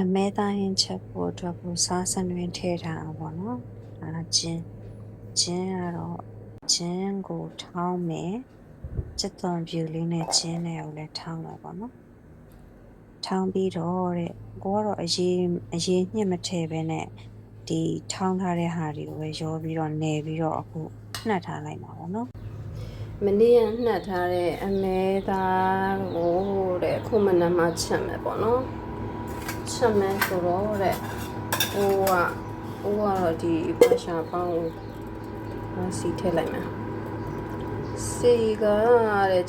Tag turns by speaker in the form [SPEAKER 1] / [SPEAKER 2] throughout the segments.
[SPEAKER 1] အမဲသားဟင်းချက်ဖို့အတွက်ကိုစားစနွင်းထည့်ထားအောင်ပေါ့နော်။ဒါဂျင်းကတော့ဂျင်းကိုထောင်းမယ်။ကြက်သွန်ဖြူလေးနဲ့ဂျင်းနဲ့ကိုလည်းထောင်းမယ်ပေါ့နော်။ထောင်းပြီးတော့ကိုကတော့အရေးညှစ်မထည့်ဘဲနဲ့ဒီထောင်းထားတဲ့ဟာတွေကိုပဲရောပြီးတော့နယ်ပြီးတော့အခုနှက်ထားလိုက်မှာပေါ့နော်။မနေ့ကနှက်ထားတဲ့အမဲသားကိုခုမနက်မှချက်မယ်ပေါ့နော်။ချက်မယ်ဆိုတော့အိုးကတော့ဒီပရှာပေါင်းကိုစီထည့်လိုက်မယ်စီက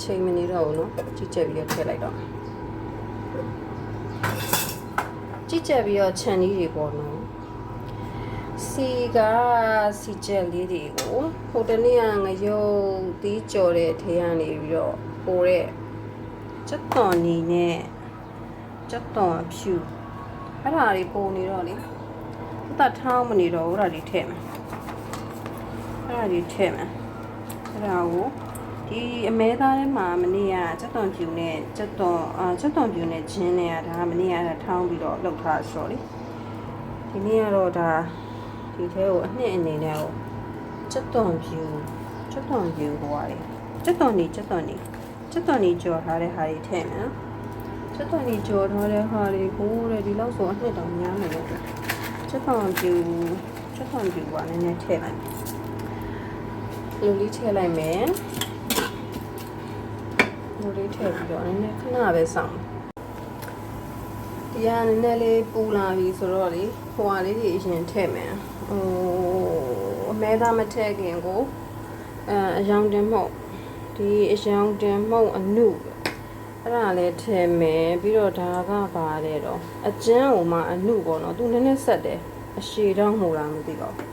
[SPEAKER 1] ချိန်မနေတော့ဘူးနော်ကြည့်ချက်ပြီးတော့ထည့်လိုက်တော့ကြည့်ချက်ပြီးတော့ခြံလေးတွေပေါ့နော်စီချက်လေးတွေကိုဟိုတနေ့ကငရုတ်သီးကြော်တဲ့ထဲကနေပြီးတော့ပိုတဲ့ကြက်သွန်နီနဲ့ကြက်သွန်ဖြူအဲ့ဒါတွေပုံနေတော့လေသတ်ထောင်းမနေတော့ဘူးအဲ့ဒါတွေထည့်မယ်အဲ့ဒါကိုဒီအမဲသားထဲမှာမနေ့ကကြက်သွန်ဖြူနဲ့ဂျင်းနဲ့ဒါမနေ့ကထောင်းပြီးတော့လုပ်ထားဆိုတော့လေဒီနေ့ကတော့ဒါဒီထဲကိုအနှစ်အနေနဲ့ကိုကြက်သွန်ဖြူဟိုဟာလေကြက်သွန်နီကြော်ထားတဲ့ဟာတွေထည့်မယ်ကြက်သွန်နီကြော်ထားတဲ့ဟာတွေကိုဒီလောက်ဆိုအနှစ်တောင်များမယ်လို့ကြက်သွန်ဖြူကနည်းနည်းထည့်လိုက်လူလေးထည့်လိုက်မယ်လူလေးထည့်ပြီးတော့နည်းနည်းခဏပဲစောင့်ဒီကနည်းနည်းလေးပူလာပြီဆိုတော့လေဟိုဟာလေးတွေအရင်ထည့်မယ်အမဲသားမထည့်ခင်ကိုအယောင်တင်မှုတ်ဒီအယောင်တင်မှုတ်အနုအဲ့ဒါလည်းထည့်မယ်ပြီးတော့ဒါကပါတယ်တော့အကျန်းကိုမှအနုပေါ့နော်သူနည်းနည်းဆက်တယ်အရှည်တော့မှုလားမသိပါဘူး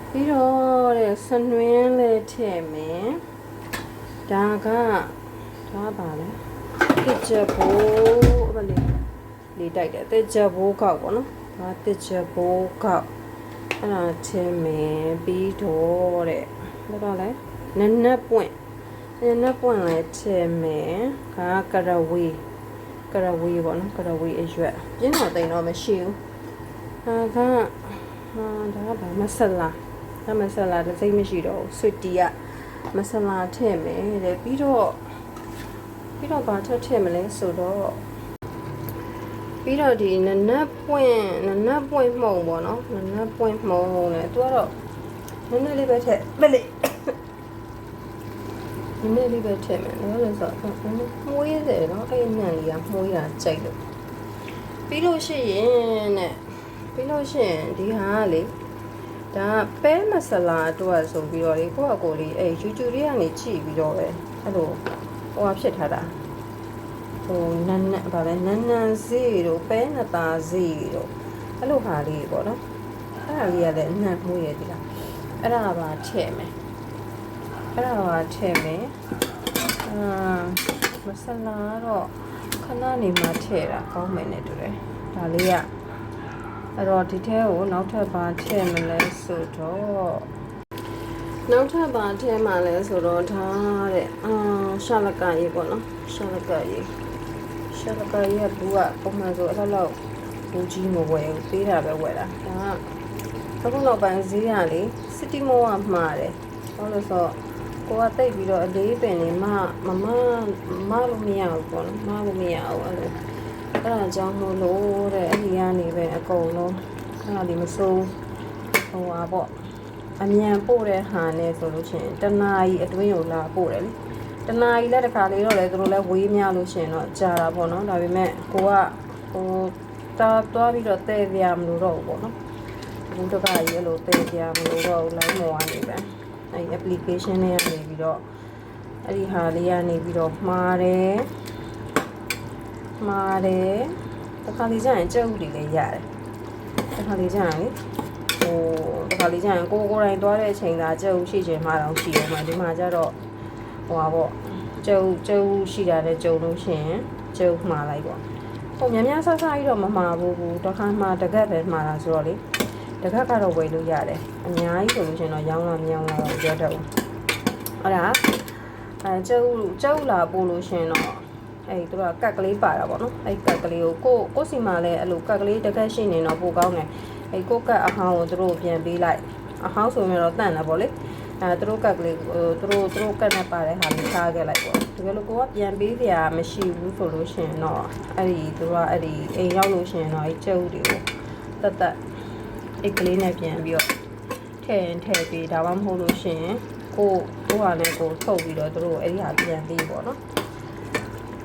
[SPEAKER 1] ပြီးတော့ဆနွင်းလေးထည့်မယ်ဒါပါလဲတစ်ချက်ဘိုးအမလေးတိုက်တယ်တစ်ချက်ဘိုးကောက်ပေါ့နော်ဒါတစ်ချက်ဘိုးကောက်အဲ့ဒါထည့်မယ်ပြီးတော့ဘာတော့လဲနနက်ပွင့်လည်းထည့်မယ်ကရဝေးပေါ့နော်ကရဝေးအရွက်ပြင်းတော့တိမ်တော့မရှိဘူးဒါကမဆလာတစ်စိမ့်မရှိတော့ဘူးဆွတီကမဆလာထည့်မယ်တဲ့ပြီးတော့ဘာထည့်မလဲဆိုတော့ပြီးတော့ဒီနနက်ပွင့်မှုံပေါ့နော်နနက်ပွင့်မှုံလေသူကတော့နည်းနည်းလေးပဲထည့်မလေးနည်းနည်းလေးပဲထည့်မယ်နော်လို့ဆိုတော့မှုေးတယ်နော်အဲ့နံလေးကမှုေးတာကြိုက်လို့ပြီးလို့ရှိရင်ဒီဟာကလေဒါပဲမဆလာအတွက်ဆိုပြီးတော့လေကိုလေးအဲ့ YouTube လေးကနေကြည့်ပြီးတော့ပဲအဲ့လိုဟိုဟာဖြစ်ထားတာဟိုနန်းစေးတို့ပဲနတာစေးတို့အဲ့လိုဟာလေးပေါ့နော်အဲ့ဒါလေးကလည်းနှံ့မှုရည်ဒီလားအဲ့ဒါပါထည့်မယ်မဆလာတော့ခဏနေမှထည့်တာကောင်းမယ်နဲ့တူတယ်ဒါလေးကအဲ့တော့ဒီထဲကိုနောက်ထပ်ဘာထည့်မလဲဆိုတော့ဒါတဲ့ရှာလကရေးပေါ့နော်ရှာလကရေးကဘူးကပုံမှန်ဆိုအဲ့လောက်ဘူးကြီးမဝယ်ဘူးပေးတာပဲဝယ်တာဒါကအခုနောက်ပိုင်းဈေးရလေစီတီမောကမှားတယ်ဘာလို့ဆိုကိုကတိတ်ပြီးတော့အလေးပင်နေမလို့မရဘူးပေါ့နော်မလို့မရဘူးအဲ့ဒါကြောင့်မို့လို့တဲ့အဲ့ဒီကနေပဲအကုန်လုံးအဲ့ဒါဒီမစိုးဟိုပါပေါ့အမြန်ပို့တဲ့ဟာနဲ့ဆိုလို့ရှိရင်တနာရီအတွင်းကိုလာပို့တယ်လေတနာရီလက်တစ်ခါလေးတော့လေသူတို့လည်းဝေးများလို့ရှိရင်တော့ကြာတာပေါ့နော်ဒါပေမဲ့ကိုကသွားပြီးတော့တဲ့ပြမလို့တော့ဘူးပေါ့နော်ဘူးတကကြီးအဲ့လိုတဲ့ပြမလို့တော့လိုင်းမော်ကနေပဲအဲ့ application နဲ့ကနေပြီးတော့အဲ့ဒီဟာလေးကနေပြီးတော့မှားတယ်တခါလေးကျရင်ကြက်ဥတွေလည်းရတယ်တခါလေးကျရင်ကိုယ်တိုင်သွားတဲ့အချိန်သာကြက်ဥရှိချင်မှတော့ရှိတယ်မှာဒီမှာကျတော့ဟိုပါပေါ့ကြက်ဥရှိတာနဲ့ကြုံလို့ရှိရင်ကြက်ဥမှားလိုက်ပေါ့ဟိုများဆကြီးတော့မမှားဘူးတခါမှတကက်ပဲမှားတာဆိုတော့လေတကက်ကတော့ဝယ်လို့ရတယ်အများကြီးဆိုလို့ရှိရင်တော့ရောင်းလာမရောင်းလာတော့ပြောတတ်ဘူးအဲ့ဒါကျုပ်လာပို့လို့ရှင်တော့ အဲ့သူကကက်ကလေးပါတာပေါ့နော်အဲ့ကက်ကလေးကိုကိုစီမှာလည်းအဲ့လိုကက်ကလေးတစ်ခက်ရှိနေတော့ပိုကောင်းတယ်အဲ့ကိုကက်အဟောင်းကိုသူတို့ပြန်ပေးလိုက်အဟောင်းဆိုရင်တော့တန့်တယ်ပေါ့လေသူတို့ကက်ကလေးသူတို့ကက်နဲ့ပါတဲ့ဟာလေးထားခဲ့လိုက်ပေါ့တကယ်လို့ကိုကပြန်ပေးစရာမရှိဘူးဆိုလို့ရှိရင်တော့အဲ့ဒီသူကအဲ့ဒီအိမ်ရောက်လို့ရှိရင်တော့အဲ့ကျုပ်တွေကိုတက်အိတ်ကလေးနဲ့ပြန်ပြီးတော့ထည့်ပေးဒါမှမဟုတ်လို့ရှိရင်ကိုဟာနဲ့ကိုထုတ်ပြီးတော့သူတို့အဲ့ဒီဟာပြန်ပေးပေါ့နော်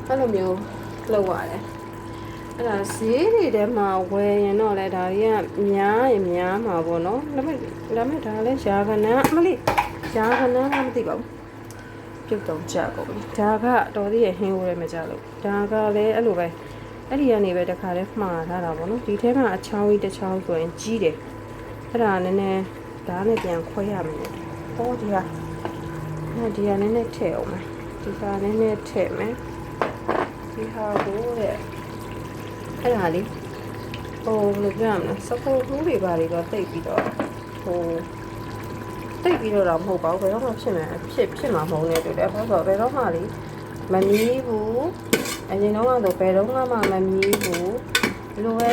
[SPEAKER 1] အဲ့လိုမျိုးလုပ်ရတယ်အဲ့ဒါဈေးတွေထဲမှာဝယ်ရင်တော့လေဒါတွေကများရင်များမှာပေါ့နော်ဒါပေမဲ့ဒါလည်းရှားကနန်းအမလေးရှားကနန်းမသိပါဘူးပြုတ်တော့ကြကုန်ပြီဒါကတော်သေးရဟင်းဝဲမကြလို့ဒါကလည်းအဲ့လိုပဲအဲ့ဒီကနေပဲတခါလဲမှားထားတာပေါ့နော်ဒီထဲမှာအချောင်းကြီးတစ်ချောင်းဆိုရင်ကြီးတယ်အဲ့ဒါနည်းနည်းဓာတ်နဲ့ပြန်ခွဲရမယ်ဟောဒီကနည်းနည်းထည့်အောင်မယ်ဒီကနည်းနည်းထည့်မယ်ဒီဟာကိုတဲ့အဲ့ဒါလေးဟိုဘယ်လိုပြောရမလဲစကူဘူးတွေပါတွေတော့တိတ်ပြီးတော့တိတ်ပြီးတော့မဟုတ်ပါဘူးဘယ်တော့မှဖြစ်မှာမဟုတ်နဲ့တူတယ်ဘာလို့ဆိုတော့ဘယ်တော့မှလေမမီးဘူးအရင်တော့ကတော့ဘယ်တော့မှမမီးဘူးလိုပဲ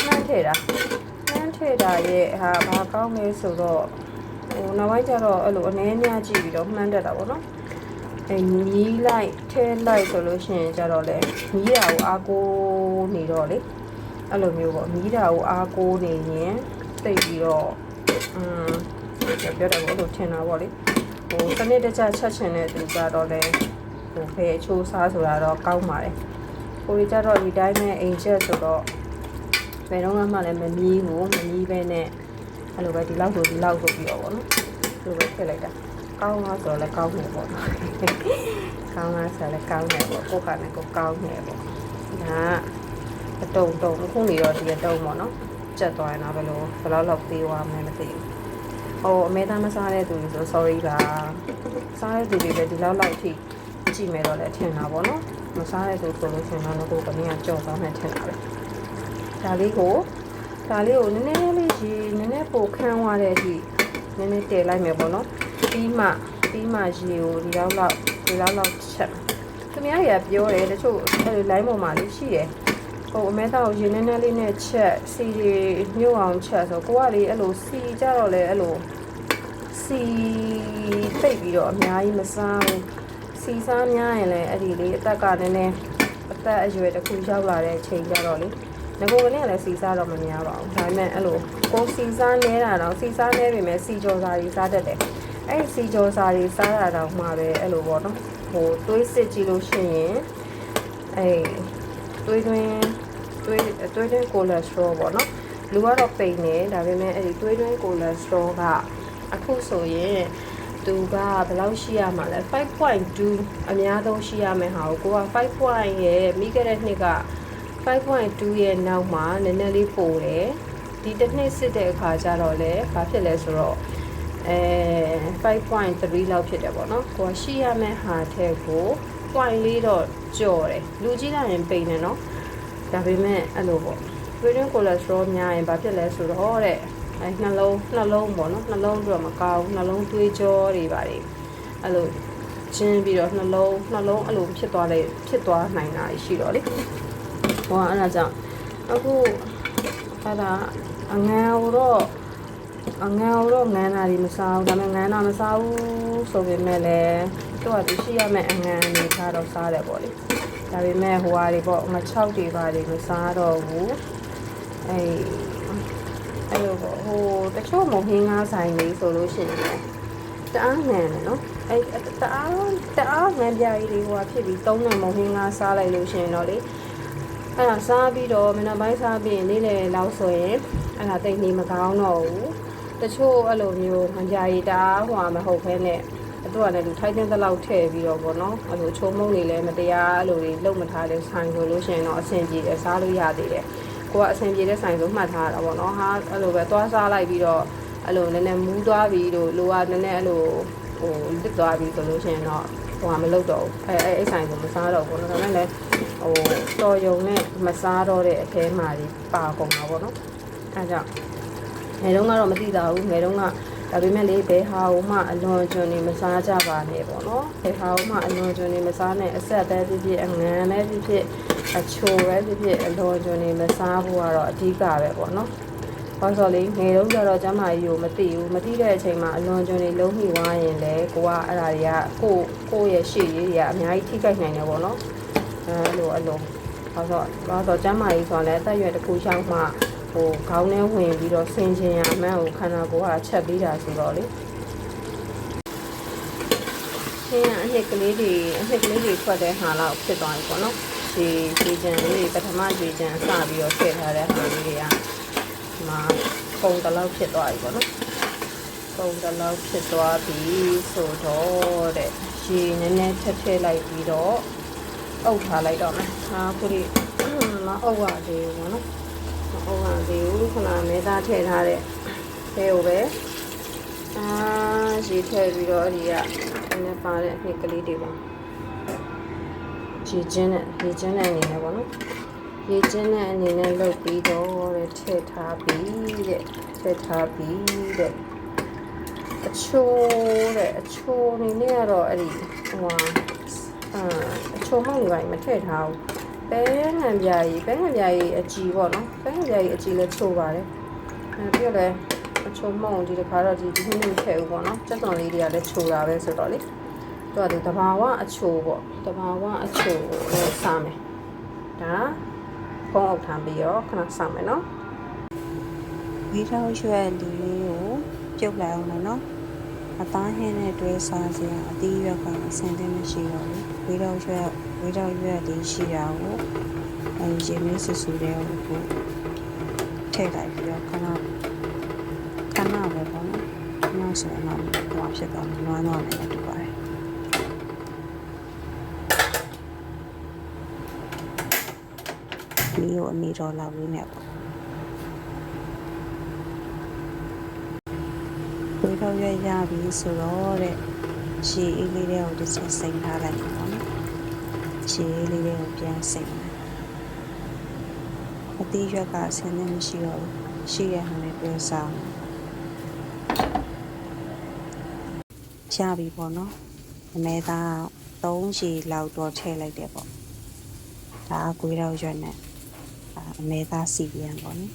[SPEAKER 1] နှမ်းထည့်တာရဲ့ဟာဘာကောင်းလဲဆိုတော့နောက်ပိုင်းကျတော့အဲ့လိုအနည်းများကြည့်ပြီးတော့မှန်းတတ်တာပေါ့နော်မီးလိုက်ထဲလိုက်ဆိုလို့ရှိရင်ကျတော့လေမီးတာကိုအားကိုးနေတော့လေအဲ့လိုမျိုးပေါ့မီးတာကိုအားကိုးနေရင်တိတ်ပြီးတော့ပြောတာပေါ့လို့ထင်တာပေါ့လေစနစ်တကျချက်ချင်တဲ့သူကတော့လေဘယ်အချိုးစားဆိုတာတော့ကောင်းပါတယ်ကိုကြီးကျတော့ဒီတိုင်းနဲ့အိမ်ချက်ဆိုတော့ဘယ်တော့မှလည်းမမီးပဲနဲ့အဲ့လိုပဲဒီလောက်ဆိုပြီးတော့ပေါ့နော်ဒီလိုပဲထည့်လိုက်တာကောင်းလားဆိုတော့လည်းကောင်းနေပေါ့နော်ကောင်းလားဆိုတော့လည်းကောင်းနေပေါ့ကိုကလည်းကိုကောင်းနေပေါ့ဒါအတုံအခုနေတော့ဒီအတုံပေါ့နော်ကျက်သွားရင်တော့ဘယ်လောက်သေးသွားမလဲမသိဘူးအမေသားမစားတဲ့သူတွေဆို sorry ပါစားတဲ့သူတွေလည်းဒီလောက်ထိကြည့်မယ်တော့လည်းထင်တာပေါ့နော်မစားတဲ့သူဆိုလို့ရှိရင်တော့ကိုကနေကကြော်သွားမှထင်တာပဲဒါလေးကိုနည်းနည်းလေးရေနည်းနည်းပိုခန်းသွားတဲ့အထိနည်းနည်းတည်လိုက်မယ်ပေါ့နော်ပြီးမှရေကိုဒီလောက်ချက်သူများတွေကပြောတယ်တချို့အဲ့လို line ပေါ်မှာလေးရှိတယ်အမဲသားကိုရေနည်းနည်းလေးနဲ့ချက်စီတွေညှို့အောင်ချက်ဆိုကိုကလေအဲ့လိုစီကြတော့လေအဲ့လိုစီပိတ်ပြီးတော့အများကြီးမစားဘူးစီစားများရင်လည်းအဲ့ဒီလေးအသက်ကနည်းနည်းအသက်အရွယ်တစ်ခုရောက်လာတဲ့အချိန်ကျတော့လေငကိုကနေလည်းစီစားတော့မများပါဘူးဒါပေမဲ့အဲ့လိုကိုစီစားနေတာတော့စီစားနေပြီမဲ့စီကြော်စာတွေစားတတ်တယ်အဲ့စီကြော်စာတွေစားတာတော့မှပဲအဲ့လိုပေါ့နော်တွေးစစ်ကြည့်လို့ရှိရင်တွေးတွင်းကိုလက်စထရောပေါ့နော်လူကတော့ပိန်နေဒါပေမဲ့အဲ့ဒီတွေးတွင်းကိုလက်စထရောကအခုဆိုရင်သူကဘယ်လောက်ရှိရမှာလဲ 5.2 အများဆုံးရှိရမယ်ဟာကိုက5. ရဲ့မိခဲ့တဲ့နှစ်က 5.2 ရဲ့နောက်မှာနည်းနည်းလေးပိုတယ်ဒီတစ်နှစ်စစ်တဲ့အခါကျတော့လေဘာဖြစ်လဲဆိုတော့5.3 လောက်ဖြစ်တယ်ပေါ့နော်ကိုကရှိရမယ့်ဟာထဲကို point လေးတော့ကြော်တယ်လူကြီးလာရင်ပိန်တယ်နော်ဒါပေမဲ့အဲ့လိုပေါ့ protein cholesterol များရင်ဘာဖြစ်လဲဆိုတော့တဲ့နှလုံးပေါ့နော်နှလုံးတော့မကောင်းနှလုံးသွေးကြောတွေပါတယ်အဲ့လိုချင်းပြီးတော့နှလုံးအဲ့လိုဖြစ်သွားနိုင်တာရှိတော့လေအဲ့ဒါကြောင့်အခုအဲ့ဒါအငန်းတော့ငန်းတာဒီမစားဘူးဒါပေမဲ့ငန်းတာမစားဘူးဆိုပေမဲ့လည်းသူကရှိရမယ့်အငန်းအနေထားတော့စားတယ်ပေါ့လေဒါပေမဲ့ဟိုဟာတွေပေါ့ငချောက်တွေပါတယ်မစားတော့ဘူးအဲ့လိုပေါ့တချို့မဟင်းငါးဆိုင်လေးဆိုလို့ရှိရင်တအားငန်းတယ်နော်တအားငန်းပြားကြီးတွေဟိုဟာဖြစ်ပြီးသုံးတဲ့မဟင်းငါးစားလိုက်လို့ရှိရင်တော့လေအဲ့ဒါစားပြီးတော့မနက်ပိုင်းစားပြီးရင်နေ့လယ်လောက်ဆိုရင်အဲ့ဒါတိတ်နေမကောင်းတော့ဘူးတချို့အဲ့လိုမျိုးငပြာရီတားဟိုမဟုတ်ဘဲနဲ့သူကလည်းလူထိုက်တဲ့လောက်ထည့်ပြီးတော့ပေါ့နော်အဲ့လိုချိုးမုံနေလဲမတရားအဲ့လိုတွေလုံမထားတဲ့ဆိုင်ဆိုလို့ရှိရင်တော့အဆင်ပြေတယ်စားလို့ရသေးတယ်ကိုကအဆင်ပြေတဲ့ဆိုင်ဆိုမှတ်ထားတာပေါ့နော်ဟာအဲ့လိုပဲသွားစားလိုက်ပြီးတော့အဲ့လိုနည်းနည်းမူးသွားပြီးလို့လိုကနည်းနည်းအဲ့လိုတစ်သွားပြီးဆိုလို့ရှိရင်တော့ဟိုမလုပ်တော့ဘူးအဲ့ဆိုင်ကိုမစားတော့ဘူးနော်ဒါပေမဲ့လည်းတော်ယုံနဲ့မစားတော့တဲ့အထဲမှာပါကုန်တာပေါ့နော်အဲကြောင့်ငယ်တုန်းကတော့မသိတာဘူးငယ်တုန်းက ဒါပေမဲ့လေဘယ်ဟာကိုမှအလွန်ကျွံနေမစားကြပါနဲ့ပေါ့နော်ဘယ်ဟာကိုမှအလွန်ကျွံနေမစားနဲ့အဆက်ပဲဖြစ်ဖြစ်အငန်းပဲဖြစ်ဖြစ်အချိုပဲဖြစ်ဖြစ်အလွန်ကျွံနေမစားဖို့ကတော့အဓိကပဲပေါ့နော်ဘာလို့ဆိုလေငယ်တော့ကျတော့ကျမကြီးကိုမသိဘူးမသိတဲ့အချိန်မှာအလွန်ကျွံနေလုံးမိသွားရင်လေကိုကအဲ့ဒါတွေကကိုရဲ့ရှေ့ရေးတွေကအများကြီးထိခိုက်နိုင်တယ်ပေါ့နော်အဲ့လိုဘာလို့ကျမကြီးဆိုတော့လည်းအသက်အရွယ်တစ်ခုရောက်မှဟိုခေါင်းထဲဝင်ပြီးတော့ဆင်ခြင်ရအမှန်ကိုခန္ဓာကိုယ်ကချက်ပြီးတာဆိုတော့လေရှင်းအနှစ်ကလေးတွေထွက်တဲ့ဟာလောက်ဖြစ်သွားပြီပေါ့နော်ဒီကြံလေးပထမကြံစပြီးတော့ထည့်ထားတဲ့ဟာလေးတွေကဒီမှာပုံတလောက်ဖြစ်သွားပြီပေါ့နော်ပုံတလောက်ဖြစ်သွားပြီဆိုတော့တဲ့ရေနည်းနည်းထည့်လိုက်ပြီးတော့အုပ်ထားလိုက်တော့မယ်ဟာခုဒီမအုပ်ရသေးဘူးပေါ့နော်မအုပ်ရသေးဘူးခဏမဲသားထည့်ထားတဲ့ဘဲကိုပဲရေထည့်ပြီးတော့ဒီကနည်းပါတဲ့နှစ်ကလေးတွေပေါ့ရေချင်းနဲ့အနေနဲ့ပေါ့နော်ရေချင်းနဲ့အနေနဲ့လုပ်ပြီးတော့တဲ့ထည့်ထားပြီးတဲ့အချိုးနေနဲ့ကတော့အဲ့ဒီအချိုးမှောက်နေပါမထည့်ထားဘူးပဲငံပြားကြီးအကြည်ပေါ့နော်ပဲငံပြားကြီးအကြည်လည်းချိုးပါတယ်ပြီးတော့လည်းအချိုးမှောက်ဒီတစ်ခါတော့ဒီနှစ်ထည့်ဦးပေါ့နော်စက်သွန်လေးတွေကလည်းချိုးတာပဲဆိုတော့လေတော့ဒီတဘာဝအချိုးပေါ့တဘာဝအချိုးကိုစားမယ်ဒါဖုံးအုပ်ထားပြီးတော့ခဏစောင့်မယ်နော်ဝီထောက်ရွက်လေးကိုပြုတ်လိုက်အောင်နော်အသားဟင်းနဲ့တွဲစားစရာအသီးရွက်ကအဆင်သင့်မရှိတော့ဘူးဝီထောက်ရွက်လေးရှိတာကိုရေမင်းဆူဆူတဲ့ကိုထည့်လိုက်ပြီးတော့ခဏပဲပေါ့နော်နောက်ဆိုတော့ဟောဖြစ်သွားမှာနွားနေတူပါတယ်ဒီကိုအမီတော်လောက်လေးနဲ့ပေါ့ဝေတော့ရပြီဆိုတော့တဲ့ရှည်အေးလေးတွေကိုတစ်ချက်စိမ့်ထားလိုက်ပါတော့နော်ရှည်အေးလေးတွေကိုပြန်စိမ့်မယ်အသီးရွက်ကဆင်းနေမရှိတော့ဘူးရှိရဟန်နဲ့ပြောစားရပြီပေါ့နော်အမဲသား3ရှည်လောက်တော့ထည့်လိုက်တယ်ပေါ့ဒါကွေးတော့ရွက်နဲ့အမဲသားစီပြန်ပေါ့နော်